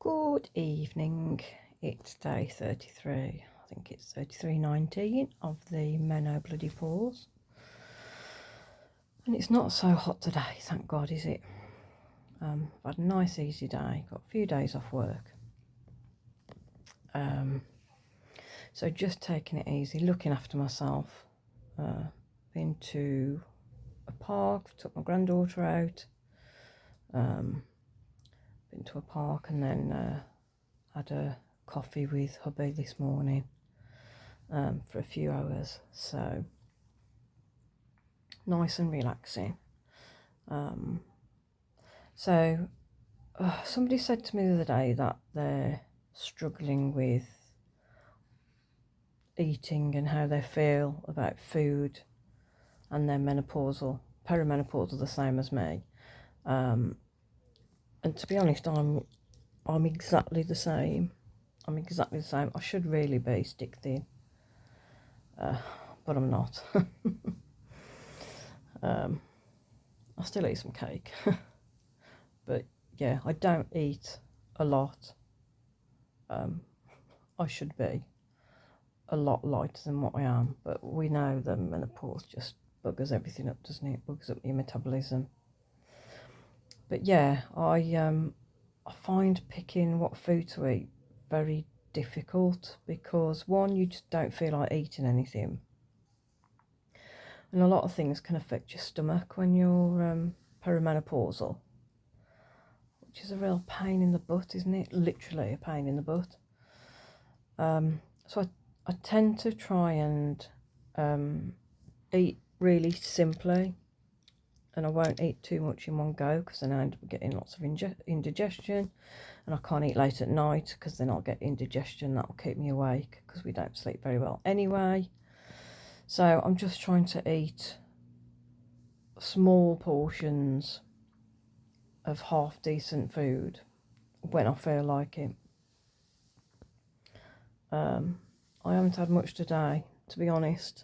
Good evening. It's day 33. I think it's 33:19 of the Menno Bloody Pause. And it's not so hot today, thank God, is it? I've had a nice easy day. Got a few days off work. So just taking it easy, looking after myself. Been to a park, took my granddaughter out. Been to a park and then had a coffee with hubby this morning for a few hours. So nice and relaxing. Somebody said to me the other day that they're struggling with eating and how they feel about food, and they're perimenopausal, the same as me. And to be honest, I'm exactly the same. I should really be stick thin, but I'm not. I still eat some cake, but yeah, I don't eat a lot. I should be a lot lighter than what I am, but we know that menopause just buggers everything up, doesn't it? Buggers up your metabolism. But yeah, I find picking what food to eat very difficult because one, you just don't feel like eating anything, and a lot of things can affect your stomach when you're perimenopausal, which is a real pain in the butt, isn't it? Literally a pain in the butt. So I tend to try and eat really simply, and I won't eat too much in one go because then I end up getting lots of indigestion, and I can't eat late at night because then I'll get indigestion. That will keep me awake because we don't sleep very well anyway. So I'm just trying to eat small portions of half decent food when I feel like it. I haven't had much today, to be honest.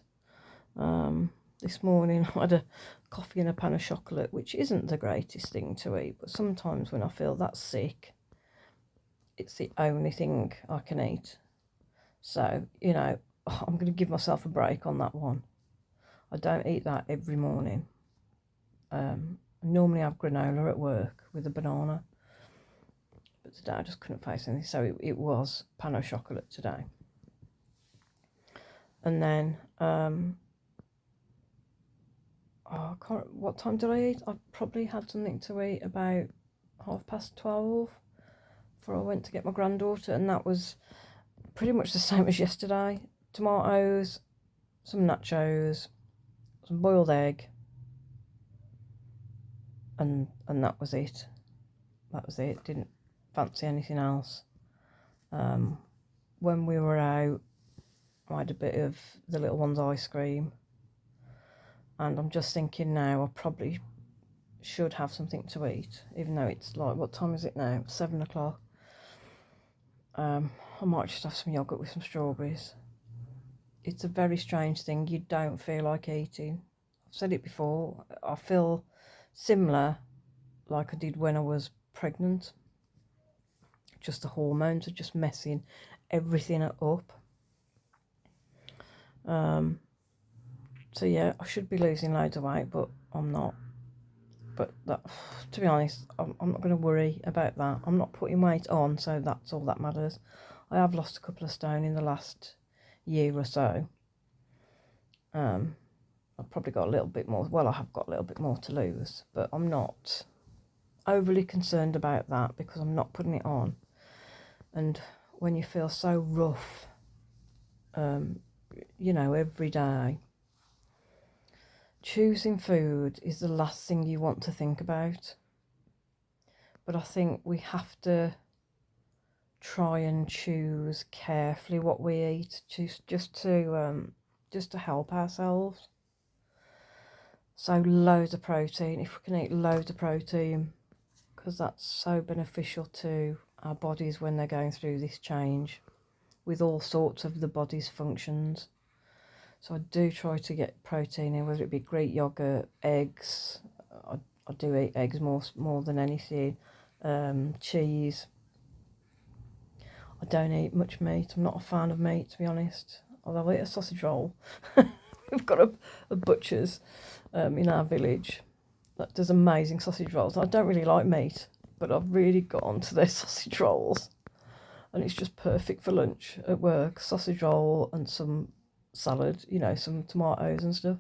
This morning I had a coffee and a pan of chocolate, which isn't the greatest thing to eat, but sometimes when I feel that sick, it's the only thing I can eat. So, I'm going to give myself a break on that one. I don't eat that every morning. I normally have granola at work with a banana, but today I just couldn't face anything, so it was pan of chocolate today. And then, what time did I eat? I probably had something to eat about 12:30 before I went to get my granddaughter, and that was pretty much the same as yesterday. Tomatoes, some nachos, some boiled egg, and that was it. Didn't fancy anything else. When we were out, I had a bit of the little one's ice cream, and I'm just thinking now I probably should have something to eat, even though it's like, what time is it now? 7 o'clock. I might just have some yogurt with some strawberries. It's a very strange thing. You don't feel like eating. I've said it before. I feel similar like I did when I was pregnant. Just the hormones are just messing everything up. So yeah, I should be losing loads of weight, but I'm not. But that, to be honest, I'm not going to worry about that. I'm not putting weight on, so that's all that matters. I have lost a couple of stone in the last year or so. I've probably got a little bit more. Well, I have got a little bit more to lose, but I'm not overly concerned about that because I'm not putting it on. And when you feel so rough, every day, choosing food is the last thing you want to think about. But I think we have to try and choose carefully what we eat, just to help ourselves. So loads of protein, if we can eat loads of protein, because that's so beneficial to our bodies when they're going through this change with all sorts of the body's functions. So I do try to get protein in, whether it be Greek yogurt, eggs. I do eat eggs more than anything. Cheese. I don't eat much meat. I'm not a fan of meat, to be honest. Although I eat a sausage roll. We've got a butcher's in our village that does amazing sausage rolls. I don't really like meat, but I've really got onto their sausage rolls. And it's just perfect for lunch at work. Sausage roll and some salad, you know, some tomatoes and stuff.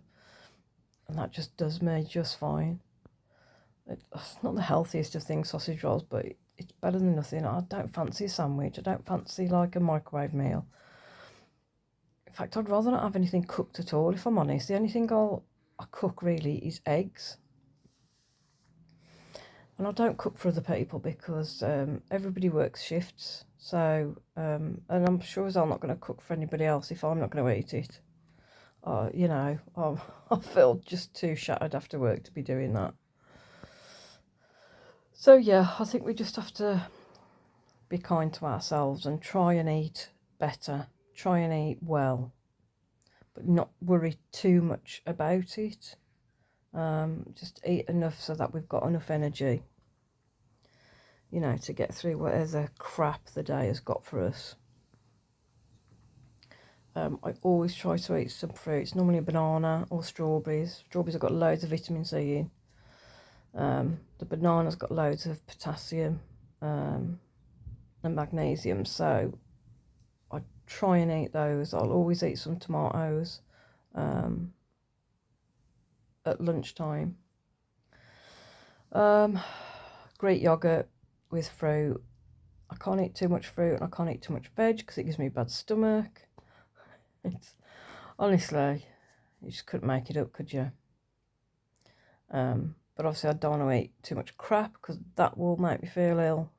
And that just does me just fine. It's not the healthiest of things, sausage rolls, but it's better than nothing. I don't fancy a sandwich. I don't fancy like a microwave meal. In fact, I'd rather not have anything cooked at all, if I'm honest. The only thing I cook really is eggs. And I don't cook for other people because everybody works shifts. So, and I'm sure as I'm not going to cook for anybody else if I'm not going to eat it. You know, I feel just too shattered after work to be doing that. So yeah, I think we just have to be kind to ourselves and try and eat better, try and eat well, but not worry too much about it. Just eat enough so that we've got enough energy, you know, to get through whatever crap the day has got for us. I always try to eat some fruits, normally a banana or strawberries. Strawberries have got loads of vitamin C in. The banana's got loads of potassium and magnesium, so I try and eat those. I'll always eat some tomatoes at lunchtime. Greek yogurt with fruit. I can't eat too much fruit and I can't eat too much veg because it gives me a bad stomach. It's honestly, you just couldn't make it up, could you? But obviously I don't want to eat too much crap because that will make me feel ill.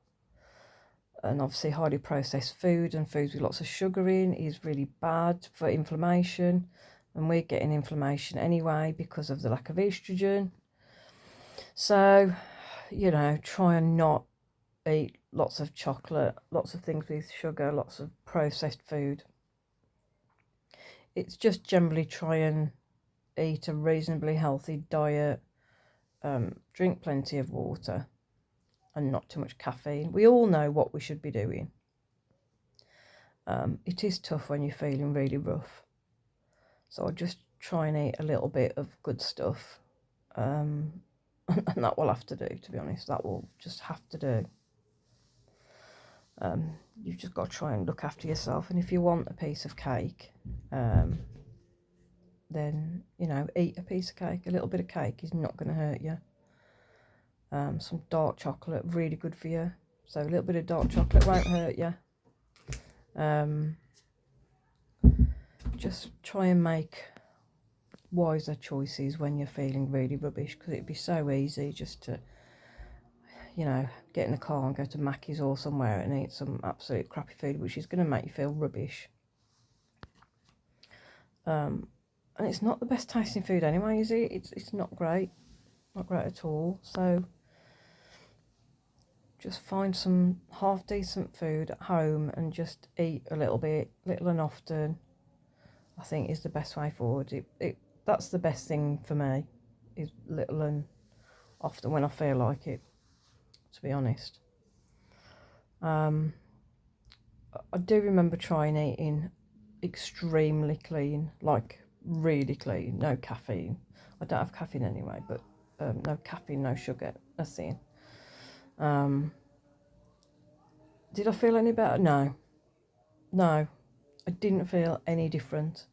And obviously highly processed food and foods with lots of sugar in is really bad for inflammation. And we're getting inflammation anyway because of the lack of estrogen. So, you know, try and not eat lots of chocolate, lots of things with sugar, lots of processed food. It's just generally try and eat a reasonably healthy diet, drink plenty of water and not too much caffeine. We all know what we should be doing. It is tough when you're feeling really rough. So I just try and eat a little bit of good stuff. And that will have to do, to be honest. That will just have to do. You've just got to try and look after yourself. And if you want a piece of cake, then, you know, eat a piece of cake. A little bit of cake is not going to hurt you. Some dark chocolate, really good for you. So a little bit of dark chocolate won't hurt you. Just try and make wiser choices when you're feeling really rubbish, because it'd be so easy just to, you know, get in the car and go to Mackey's or somewhere and eat some absolute crappy food, which is going to make you feel rubbish. And it's not the best tasting food anyway, is it? It's not great at all. So just find some half decent food at home and just eat a little bit, little and often. I think is the best way forward. That's the best thing for me, is little and often when I feel like it, to be honest. I do remember trying eating extremely clean, like really clean, no caffeine. I don't have caffeine anyway, but no caffeine, no sugar, nothing. Did I feel any better? No, I didn't feel any different.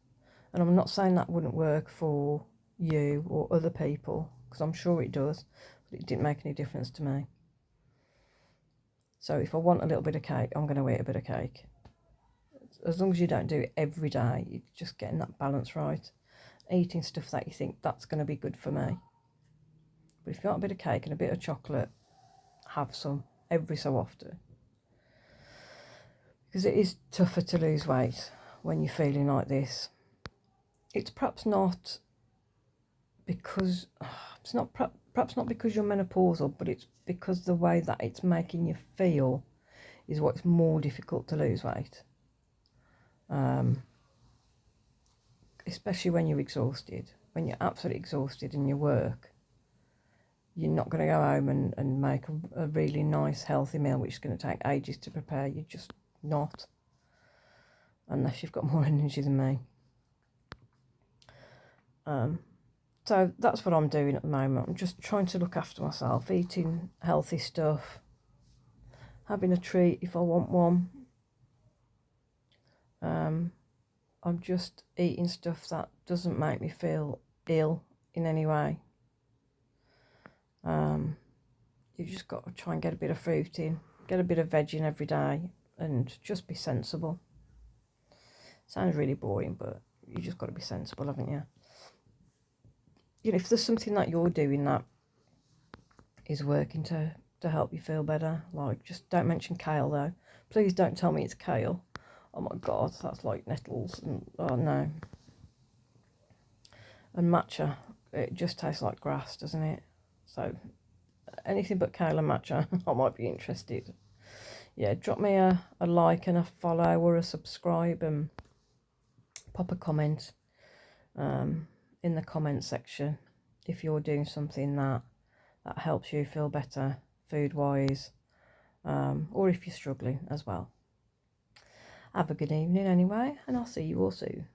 And I'm not saying that wouldn't work for you or other people, because I'm sure it does, but it didn't make any difference to me. So if I want a little bit of cake, I'm going to eat a bit of cake. As long as you don't do it every day, you're just getting that balance right. Eating stuff that you think that's going to be good for me. But if you want a bit of cake and a bit of chocolate, have some every so often. Because it is tougher to lose weight when you're feeling like this. It's perhaps not because perhaps not because you're menopausal, but it's because the way that it's making you feel is what's more difficult to lose weight. Especially when you're exhausted. When you're absolutely exhausted in your work, you're not going to go home and make a really nice healthy meal which is going to take ages to prepare. You're just not, unless you've got more energy than me. So that's what I'm doing at the moment. I'm just trying to look after myself, eating healthy stuff, having a treat if I want one. I'm just eating stuff that doesn't make me feel ill in any way. You just got to try and get a bit of fruit in, get a bit of veg in every day, and just be sensible. Sounds really boring, but you just got to be sensible, haven't you? You know, if there's something that you're doing that is working to help you feel better, like, just don't mention kale though. Please don't tell me it's kale. Oh my god, that's like nettles, and oh no. And matcha, it just tastes like grass, doesn't it? So anything but kale and matcha, I might be interested. Yeah, drop me a like and a follow or a subscribe, and pop a comment in the comment section if you're doing something that helps you feel better food wise, or if you're struggling as well. Have a good evening anyway, and I'll see you all soon.